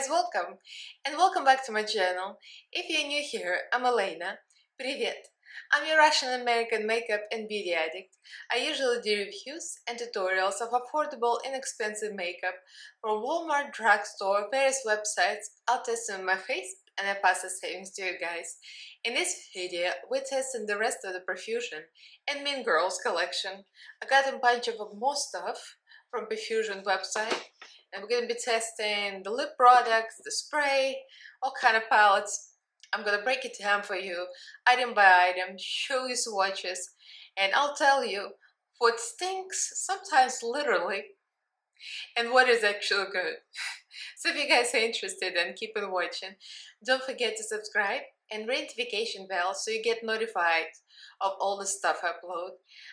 guys, welcome and welcome back to my channel. If you're new here, I'm Elaina. Привет! I'm your Russian-American makeup and beauty addict. I usually do reviews and tutorials of affordable, inexpensive makeup from Walmart, drugstore, various websites. I'll test them on my face and I pass the savings to you guys. In this video, we're testing the rest of the Profusion and Mean Girls collection. I got a bunch of more stuff from Profusion website. And we're going to be testing the lip products, the spray, all kind of palettes. I'm going to break it down for you, item by item, show you swatches, and I'll tell you what stinks, sometimes literally, and what is actually good. So if you guys are interested, then keep on watching. Don't forget to subscribe and ring notification bell so you get notified of all the stuff I upload.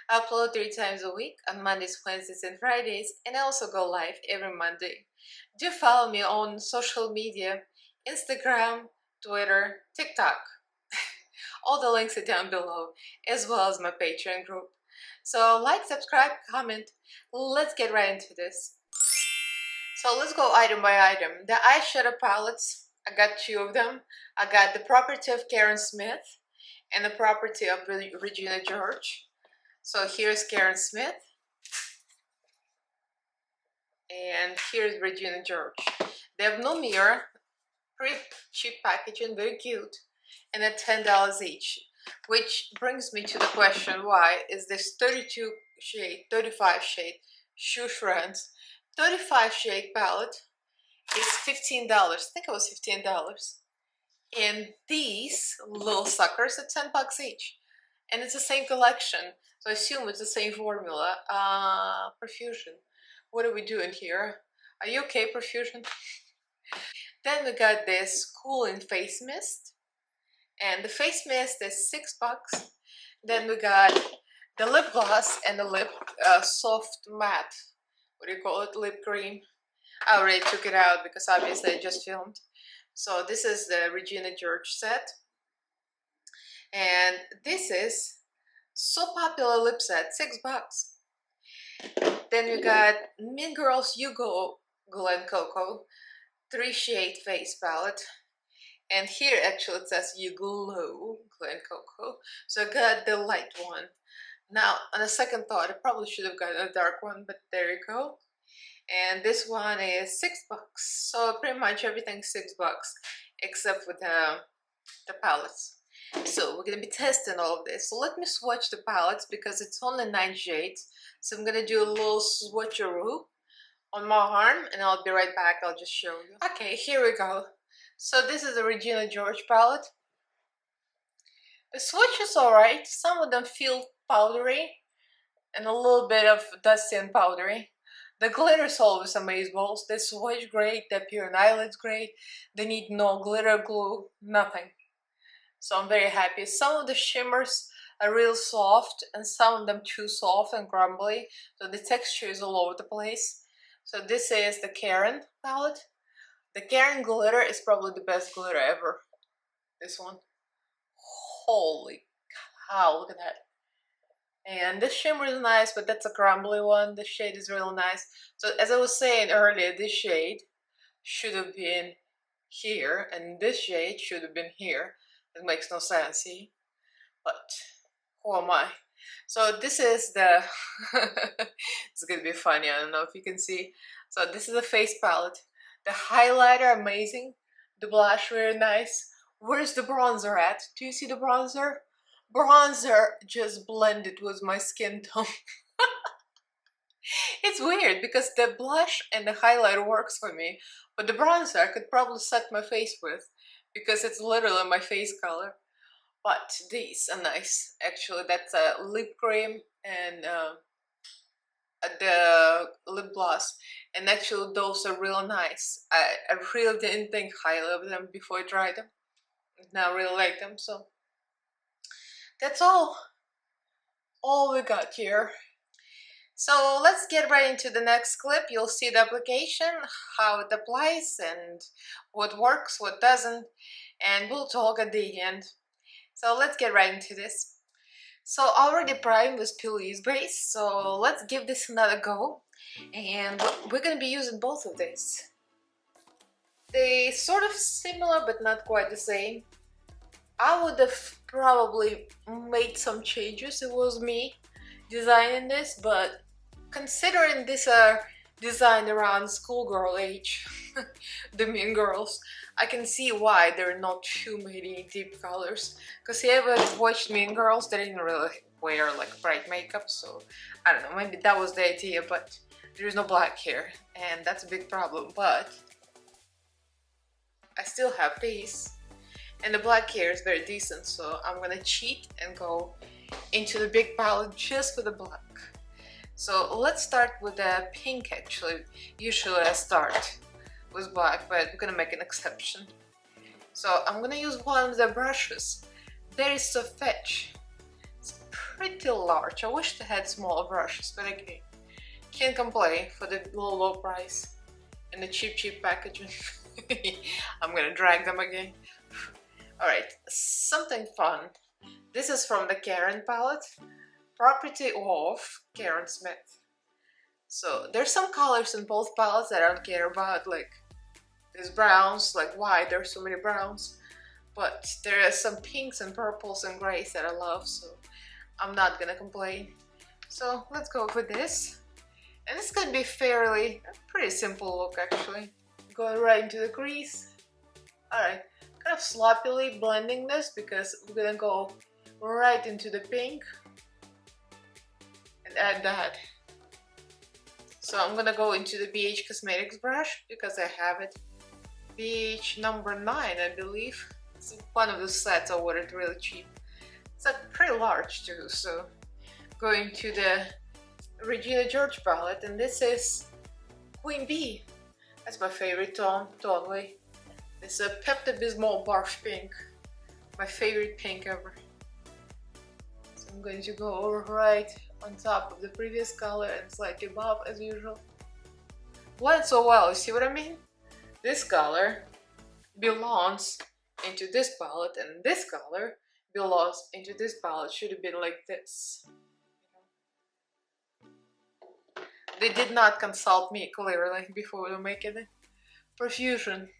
I upload 3 times a week on Mondays, Wednesdays, and Fridays, and I also go live every Monday. Do follow me on social media, Instagram, Twitter, TikTok. All the links are down below, as well as my Patreon group. So like, subscribe, comment. Let's get right into this. So let's go item by item. The eyeshadow palettes, I got 2 of them. I got the property of Karen Smith and the property of Regina George. So here's Karen Smith and here's Regina George. They have no mirror, pretty cheap packaging, very cute, and at $10 each. Which brings me to the question, why is this 32 shade, 35 shade Shoe Friends 35 shade palette is $15. I think it was $15. And these little suckers are $10 each. And it's the same collection, so I assume it's the same formula. Profusion. What are we doing here? Are you okay, Profusion? Then we got this cooling face mist. And the face mist is $6. Then we got the lip gloss and the lip soft matte. What do you call it? Lip cream. I already took it out because obviously I just filmed. So this is the Regina George set. And this is so popular lip set, $6. Then we got Mean Girls You Go Glam Cocoa 3 shade face palette. And here actually it says You Glow Glam Cocoa. So I got the light one. Now on a second thought, I probably should have gotten a dark one, but there you go. And this one is $6. So pretty much everything's $6 except for the palettes. So we're gonna be testing all of this. So let me swatch the palettes because it's only 9 shades. So I'm gonna do a little swatcheroo on my arm and I'll be right back. I'll just show you. Okay, here we go. So this is the Regina George palette. The swatch is alright. Some of them feel powdery and a little bit of dusty and powdery. The glitter is always amazeballs. They swatch great, they appear on eyelids great. They need no glitter glue, nothing. So I'm very happy. Some of the shimmers are real soft and some of them too soft and crumbly. So the texture is all over the place. So this is the Karen palette. The Karen glitter is probably the best glitter ever. This one. Holy cow, look at that. And this shimmer is nice, but that's a crumbly one. This shade is real nice. So as I was saying earlier, this shade should have been here, and this shade should have been here. It makes no sense, see? But who am I? So this is the... it's gonna be funny, I don't know if you can see. So this is the face palette. The highlighter, amazing. The blush, very nice. Where's the bronzer at? Do you see the bronzer? Bronzer just blended with my skin tone. It's weird because the blush and the highlighter works for me, but the bronzer I could probably set my face with because it's literally my face color. But these are nice. Actually, that's a lip cream and the lip gloss, and actually those are real nice. I really didn't think highly of them before I tried them. Now I really like them, so that's all we got here. So let's get right into the next clip. You'll see the application, how it applies, and what works, what doesn't, and we'll talk at the end. So let's get right into this. So already primed with Pilly's base, so let's give this another go. And we're gonna be using both of these. They sort of similar but not quite the same. I would have probably made some changes. It was me designing this, but considering these are designed around schoolgirl age, the mean girls, I can see why there are not too many deep colors. Because you ever watched Mean Girls, they didn't really wear like bright makeup, so I don't know, maybe that was the idea, but there's no black here, and that's a big problem. But I still have these, and the black hair is very decent, so I'm gonna cheat and go into the big palette just for the black. So let's start with the pink actually. Usually I start with black, but we're gonna make an exception. So I'm gonna use one of the brushes. There is a fetch. It's pretty large. I wish they had smaller brushes, but okay. Can't complain for the low price and the cheap packaging. I'm gonna drag them again. Alright, something fun. This is from the Karen palette. Property of Karen Smith. So there's some colors in both palettes that I don't care about, like there's browns, like why there's so many browns, but there are some pinks and purples and grays that I love, so I'm not gonna complain. So let's go for this, and it's gonna be pretty simple look actually. Going right into the crease. Alright, kind of sloppily blending this because we're gonna go right into the pink and add that. So I'm gonna go into the BH Cosmetics brush because I have it. BH number 9, I believe. It's one of the sets I ordered really cheap. It's like pretty large too, so going to the Regina George palette, and this is Queen Bee. That's my favorite tone, totally. This is a Pepto-Bismol Barf Pink. My favorite pink ever. So I'm going to go right on top of the previous color and slightly above as usual. Blend so well, you see what I mean? This color belongs into this palette, and this color belongs into this palette. Should have been like this. They did not consult me clearly before making it. Profusion.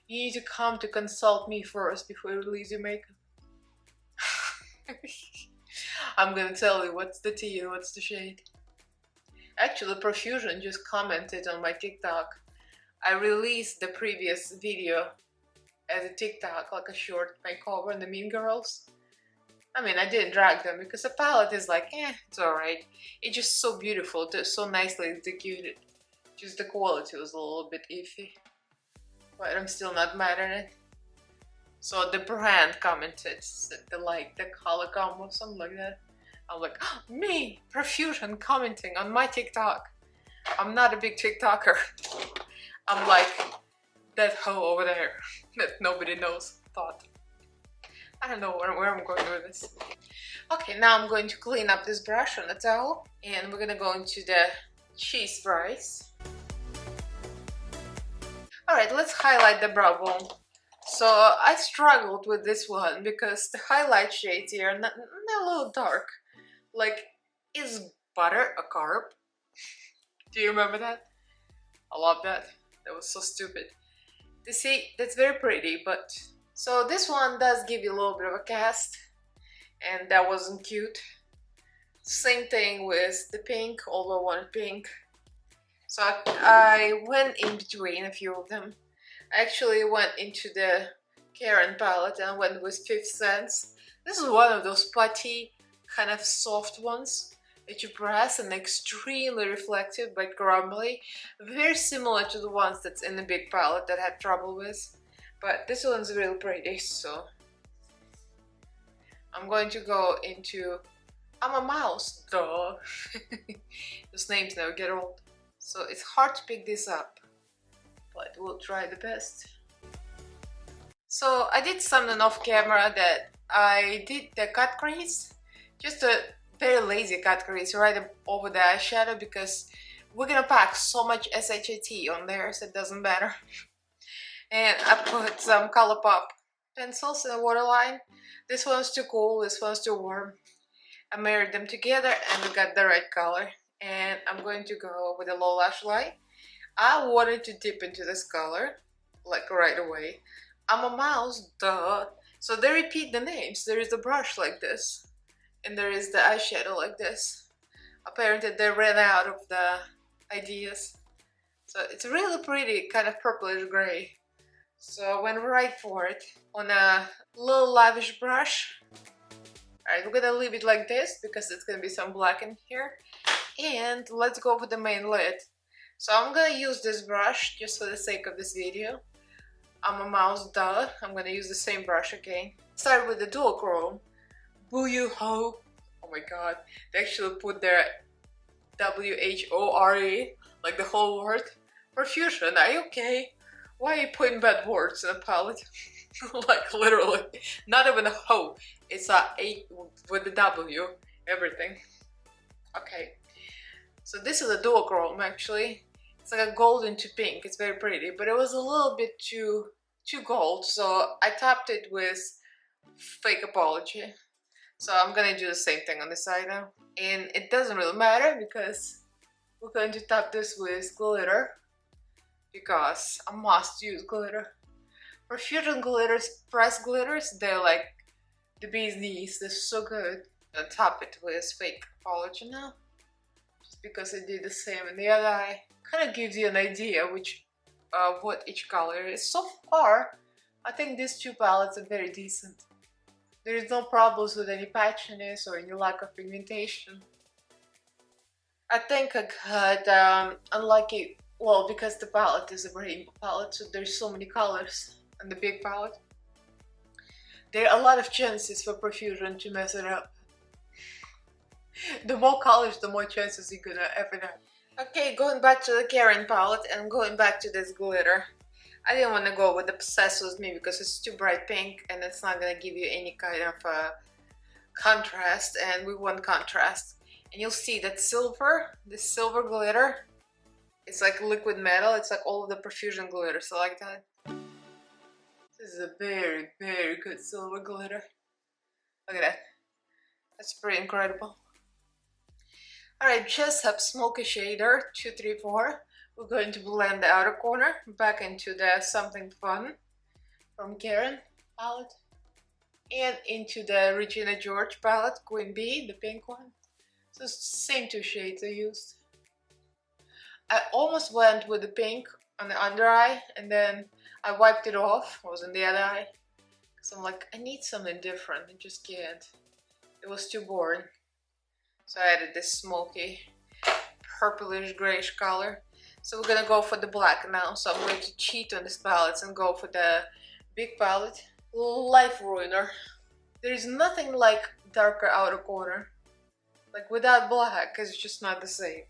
You need to come to consult me first before you release your makeup. I'm gonna tell you what's the tea and what's the shade. Actually, Profusion just commented on my TikTok. I released the previous video as a TikTok, like a short makeover on the Mean Girls. I mean, I didn't drag them because the palette is like, it's alright. It's just so beautiful, so nicely executed. Just the quality was a little bit iffy. But I'm still not mad at it. So the brand commented, said they like the color combo, something like that. I'm like, oh, me, Profusion commenting on my TikTok. I'm not a big TikToker. I'm like that hoe over there that nobody knows thought. I don't know where I'm going with this. Okay, now I'm going to clean up this brush on the towel, and we're gonna go into the cheese fries. Alright, let's highlight the brow bone. So I struggled with this one because the highlight shades here are a little dark. Like, is butter a carb? Do you remember that? I love that. That was so stupid. You see, that's very pretty, but... So this one does give you a little bit of a cast, and that wasn't cute. Same thing with the pink, although I wanted pink. So I went in between a few of them. I actually went into the Karen palette and went with 5th Sense. This is one of those putty, kind of soft ones that you press and extremely reflective but crumbly. Very similar to the ones that's in the big palette that I had trouble with. But this one's really pretty, so I'm going to go into... I'm a mouse, duh. Those names never get old. So it's hard to pick this up, but we'll try the best. So I did something off camera that I did the cut crease, just a very lazy cut crease right over the eyeshadow because we're gonna pack so much SHIT on there, so it doesn't matter. And I put some ColourPop pencils in the waterline. This one's too cool, this one's too warm. I married them together and we got the right color. And I'm going to go with a low lash line. I wanted to dip into this color, like right away. I'm a mouse, duh. So they repeat the names. There is the brush like this, and there is the eyeshadow like this. Apparently they ran out of the ideas. So it's really pretty, kind of purplish gray. So I went right for it on a little lavish brush. Alright, we're gonna leave it like this because it's gonna be some black in here. And let's go for the main lid. So I'm gonna use this brush just for the sake of this video. I'm a mouse, duh. I'm gonna use the same brush again. Start with the dual chrome. Boo you ho. Oh my god. They actually put their WHORE, like the whole word. Profusion, are you okay? Why are you putting bad words in a palette? Like literally. Not even a ho. It's a A with the W. Everything. Okay. So this is a dual chrome actually. It's like a gold into pink. It's very pretty, but it was a little bit too gold, so I topped it with fake apology. So I'm gonna do the same thing on the side now. And it doesn't really matter because we're going to top this with glitter because I must use glitter. Profusion glitters, press glitters, they're like the bee's knees. They're so good. I'll top it with fake apology now. Just because I did the same in the other eye. Kind of gives you an idea which what each color is. So far, I think these two palettes are very decent. There is no problems with any patchiness or any lack of pigmentation. I think I got unlucky, well, because the palette is a rainbow palette, so there's so many colors in the big palette. There are a lot of chances for Profusion to mess it up. The more colors, the more chances you're gonna F it up. Okay, going back to the Karen palette and going back to this glitter. I didn't want to go with Obsessed With Me because it's too bright pink and it's not going to give you any kind of contrast, and we want contrast. And you'll see that silver, this silver glitter, it's like liquid metal, it's like all of the Profusion glitter, so like that. This is a very, very good silver glitter. Look at that. That's pretty incredible. Alright, just have Smoky Shader 234. We're going to blend the outer corner back into the Something Fun from Karen palette and into the Regina George palette, Queen Bee, the pink one. So it's the same two shades I used. I almost went with the pink on the under eye and then I wiped it off. I was in the other eye. So I'm like, I need something different. I just can't. It was too boring. So I added this smoky purplish grayish color. So we're gonna go for the black now. So I'm going to cheat on this palette and go for the big palette. Life Ruiner. There is nothing like darker outer corner. Like without black, it's just not the same.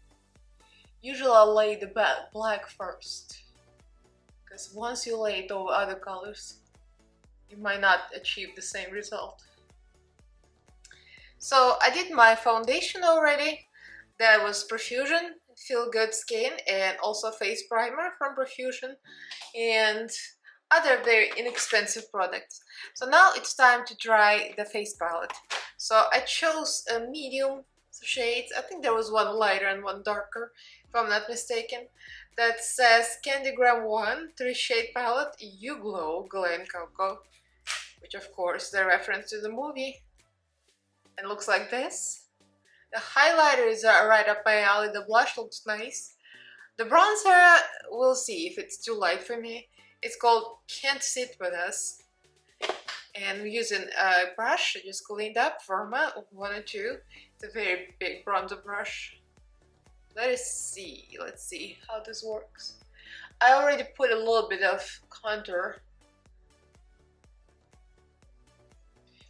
Usually I'll lay the black first. Because once you lay it over other colors, you might not achieve the same result. So I did my foundation already. That was Profusion, Feel Good Skin, and also face primer from Profusion, and other very inexpensive products. So now it's time to try the face palette. So I chose a medium shades. I think there was one lighter and one darker, if I'm not mistaken. That says Candygram 1 3-shade palette, You Glow, Glam Cocoa, which of course the reference to the movie. It looks like this. The highlighters are right up my alley. The blush looks nice. The bronzer, we'll see if it's too light for me. It's called Can't Sit With Us. And I'm using a brush I just cleaned up, Firma 102. It's a very big bronzer brush. Let's see how this works. I already put a little bit of contour.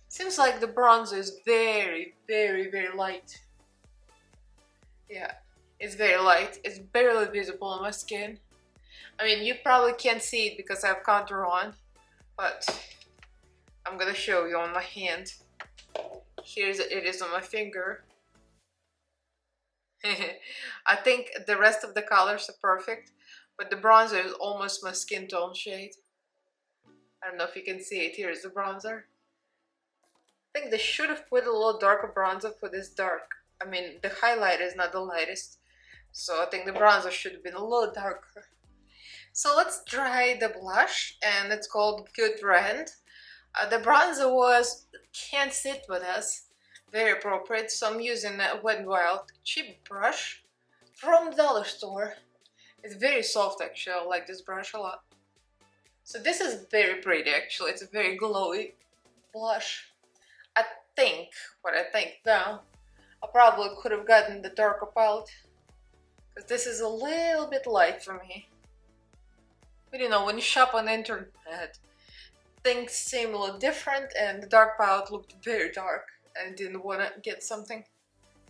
Seems like the bronzer is very, very, very light. Yeah, it's very light. It's barely visible on my skin. I mean, you probably can't see it because I have contour on, but I'm gonna show you on my hand. It is on my finger. I think the rest of the colors are perfect, but the bronzer is almost my skin tone shade. I don't know if you can see it. Here's the bronzer. I think they should have put a little darker bronzer for this dark. I mean, the highlighter is not the lightest, so I think the bronzer should have been a little darker. So let's try the blush, and it's called Good Brand. The bronzer can't sit with us, very appropriate, so I'm using a Wet n Wild cheap brush from the dollar store. It's very soft actually, I like this brush a lot. So this is very pretty actually, it's a very glowy blush. I think, what I think now, I probably could have gotten the darker palette, because this is a little bit light for me. But you know, when you shop on the internet, things seem a little different, and the dark palette looked very dark and didn't want to get something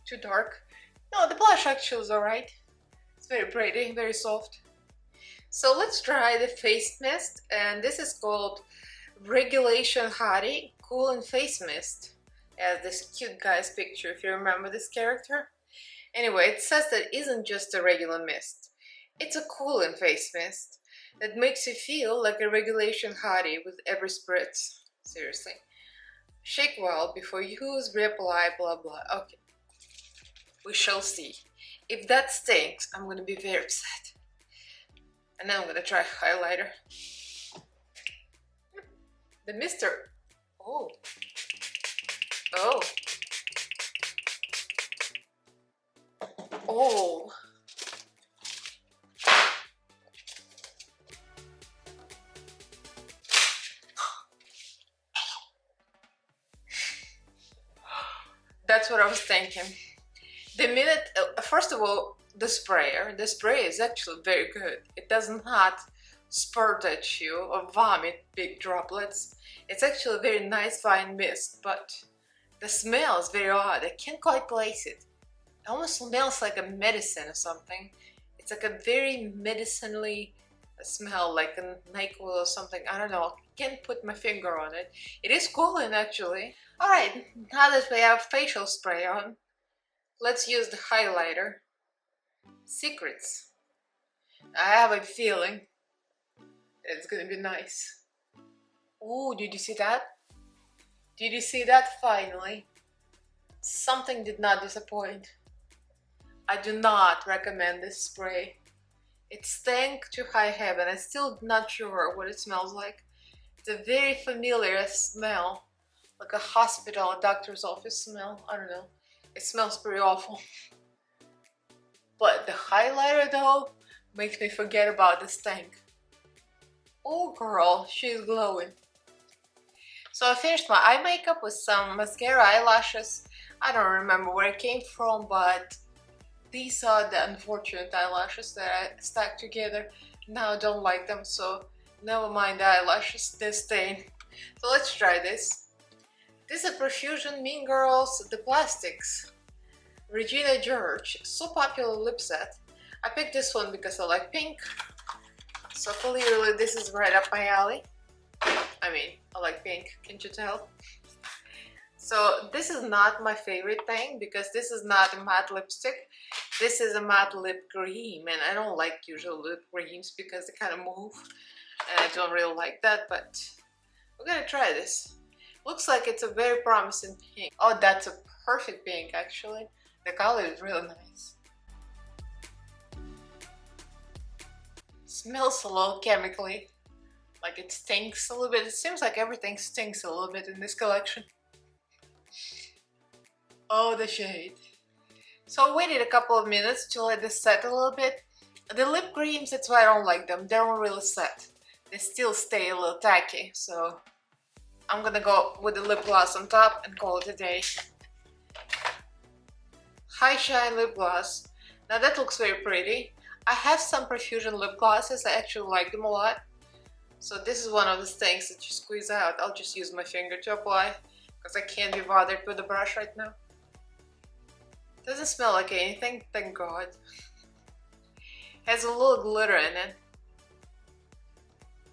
too dark. No, the blush actually is alright. It's very pretty, very soft. So let's try the face mist, and this is called Regulation Hottie Cool Face Mist. As this cute guy's picture, if you remember this character. Anyway, it says that it isn't just a regular mist. It's a cooling face mist that makes you feel like a regulation hottie with every spritz. Seriously. Shake well before you use, reapply, blah blah. Okay. We shall see. If that stinks, I'm gonna be very upset. And then I'm gonna try highlighter. The mister. Oh. Oh. Oh. That's what I was thinking. The minute, first of all, the spray is actually very good. It does not spurt at you or vomit big droplets. It's actually a very nice fine mist, but the smell is very odd. I can't quite place it. It almost smells like a medicine or something. It's like a very medicinally smell, like a NyQuil or something. I don't know. I can't put my finger on it. It is cooling actually. Alright, now that we have facial spray on, let's use the highlighter. Secrets. I have a feeling it's gonna be nice. Ooh, did you see that? Did you see that finally? Something did not disappoint. I do not recommend this spray. It stank to high heaven. I'm still not sure what it smells like. It's a very familiar smell, like a hospital, a doctor's office smell. I don't know. It smells pretty awful. But the highlighter though makes me forget about the stank. Oh girl, she's glowing. So I finished my eye makeup with some mascara eyelashes. I don't remember where it came from, but these are the unfortunate eyelashes that I stacked together. Now I don't like them, so never mind the eyelashes, they're staying. So let's try this. This is a Profusion Mean Girls The Plastics Regina George, so popular lip set. I picked this one because I like pink, so clearly this is right up my alley. I mean, I like pink, can't you tell? So this is not my favorite thing, because this is not a matte lipstick. This is a matte lip cream, and I don't like usual lip creams because they kind of move, and I don't really like that, but we're gonna try this. Looks like it's a very promising pink. Oh, that's a perfect pink actually. The color is really nice. Smells a little chemically, like it stinks a little bit. It seems like everything stinks a little bit in this collection. Oh, the shade. So I waited a couple of minutes to let this set a little bit. The lip creams, that's why I don't like them. They don't really set. They still stay a little tacky, so I'm gonna go with the lip gloss on top and call it a day. High Shine lip gloss. Now that looks very pretty. I have some Profusion lip glosses. I actually like them a lot. So this is one of the things that you squeeze out. I'll just use my finger to apply because I can't be bothered with the brush right now. Doesn't smell like anything, thank God. Has a little glitter in it.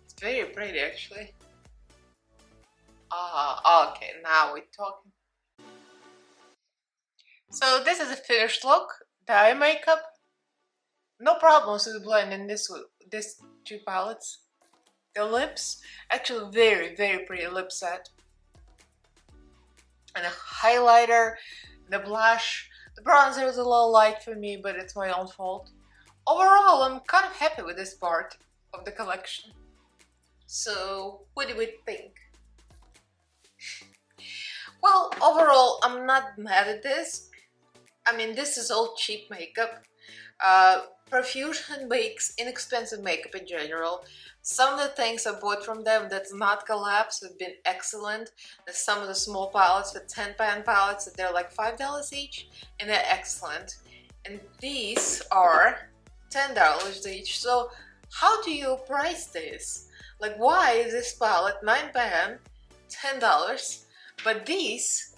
It's very pretty actually. Ah, okay, now we're talking. So this is a finished look. The eye makeup. No problems with blending these two palettes. The lips, actually very, very pretty lip set. And a highlighter, the blush. The bronzer is a little light for me, but it's my own fault. Overall, I'm kind of happy with this part. of the collection. So what do we think? Well, overall, I'm not mad at this. I mean, this is all cheap makeup. Profusion makes inexpensive makeup in general. Some of the things I bought from them that's not collapsed have been excellent. There's some of the small palettes, the 10-pan palettes, they're like $5 each, and they're excellent. And these are $10 each. So how do you price this? Like, why is this palette 9-pan, $10, but this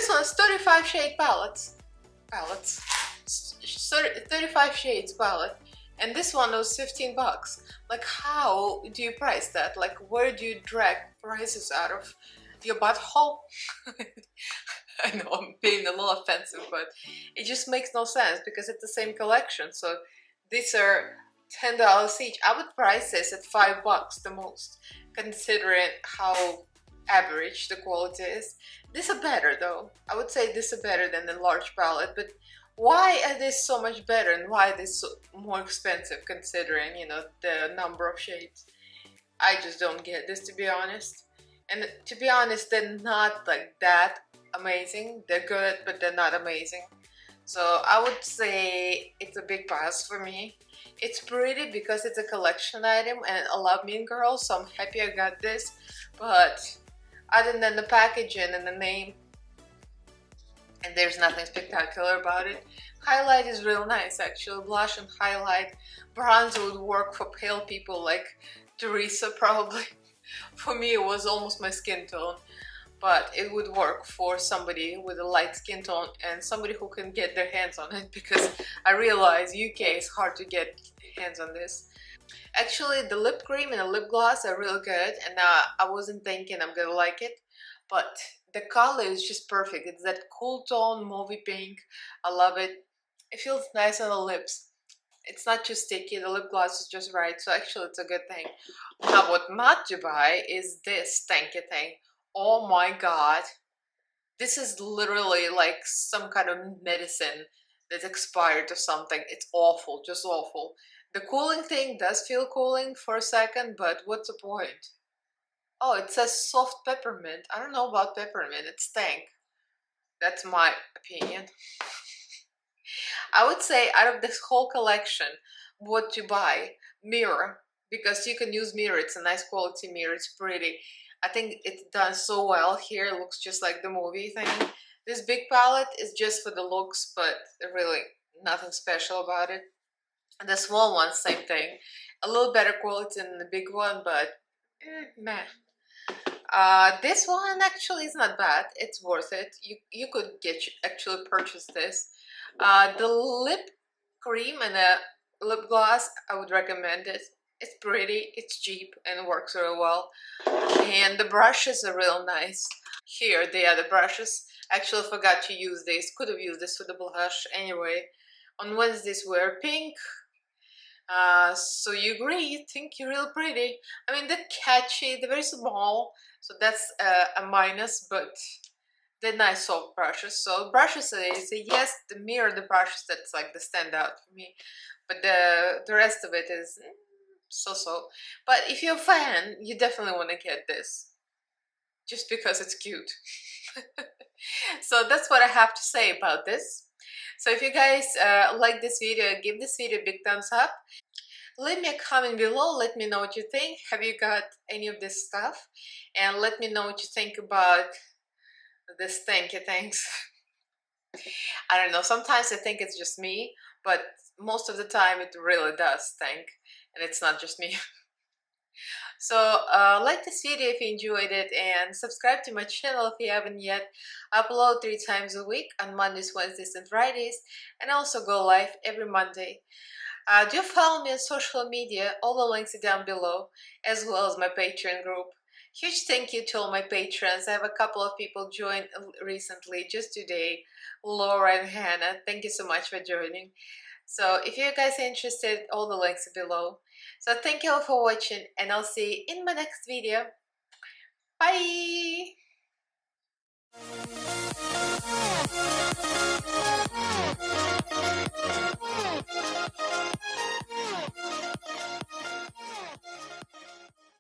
one's 35 shade palettes, 35 shades palette, and this one was 15 bucks. Like, how do you price that? Like, where do you drag prices out of? Your butthole? I know I'm being a little offensive, but it just makes no sense because it's the same collection. So these are $10 each. I would price this at $5 the most, considering how average the quality is. These are better though. I would say these are better than the large palette, but why are they so much better and why are they so more expensive considering, you know, the number of shades? I just don't get this, to be honest. And to be honest, they're not like that amazing. They're good, but they're not amazing. So I would say it's a big pass for me. It's pretty because it's a collection item and I love Mean Girls, so I'm happy I got this. But other than the packaging and the name, and there's nothing spectacular about it. Highlight is real nice actually. Blush and highlight. Bronzer would work for pale people like Teresa probably. For me it was almost my skin tone. But it would work for somebody with a light skin tone and somebody who can get their hands on it, because I realize UK is hard to get hands on this. Actually, the lip cream and the lip gloss are really good, and I wasn't thinking I'm gonna like it, but the color is just perfect. It's that cool tone, mauvey pink. I love it. It feels nice on the lips. It's not too sticky. The lip gloss is just right, so actually it's a good thing. Now, what not to buy is this stanky thing. Oh my god. This is literally like some kind of medicine that's expired or something. It's awful, just awful. The cooling thing does feel cooling for a second, but what's the point? Oh, it says soft peppermint. I don't know about peppermint, it stank. That's my opinion. I would say out of this whole collection, what to buy? Mirror, because you can use mirror. It's a nice quality mirror, it's pretty. I think it's done so well here. It looks just like the movie thing. This big palette is just for the looks, but really nothing special about it. And the small one, same thing. A little better quality than the big one, but meh. This one actually is not bad. It's worth it. You could actually purchase this. The lip cream and the lip gloss, I would recommend it. It's pretty, it's cheap, and works really well. And the brushes are real nice. Here they are, the brushes. Actually forgot to use this. Could have used this for the blush anyway. On Wednesdays wear pink. So you agree, you think you're real pretty. I mean, they're catchy, they're very small, so that's a minus, but they're nice soft brushes. So brushes is a yes, the mirror, the brushes, that's like the standout for me. But the rest of it is so-so. But if you're a fan, you definitely want to get this. Just because it's cute. So that's what I have to say about this. So if you guys like this video, give this video a big thumbs up. Leave me a comment below, let me know what you think. Have you got any of this stuff? And let me know what you think about this stanky things. I don't know, sometimes I think it's just me, but most of the time it really does stink, and it's not just me. So like this video if you enjoyed it, and subscribe to my channel if you haven't yet. I upload 3 times a week on Mondays, Wednesdays and Fridays, and I also go live every Monday. Do follow me on social media, all the links are down below, as well as my Patreon group. Huge thank you to all my patrons. I have a couple of people join recently, just today, Laura and Hannah. Thank you so much for joining. So if you guys are interested, all the links are below. So thank you all for watching, and I'll see you in my next video. Bye!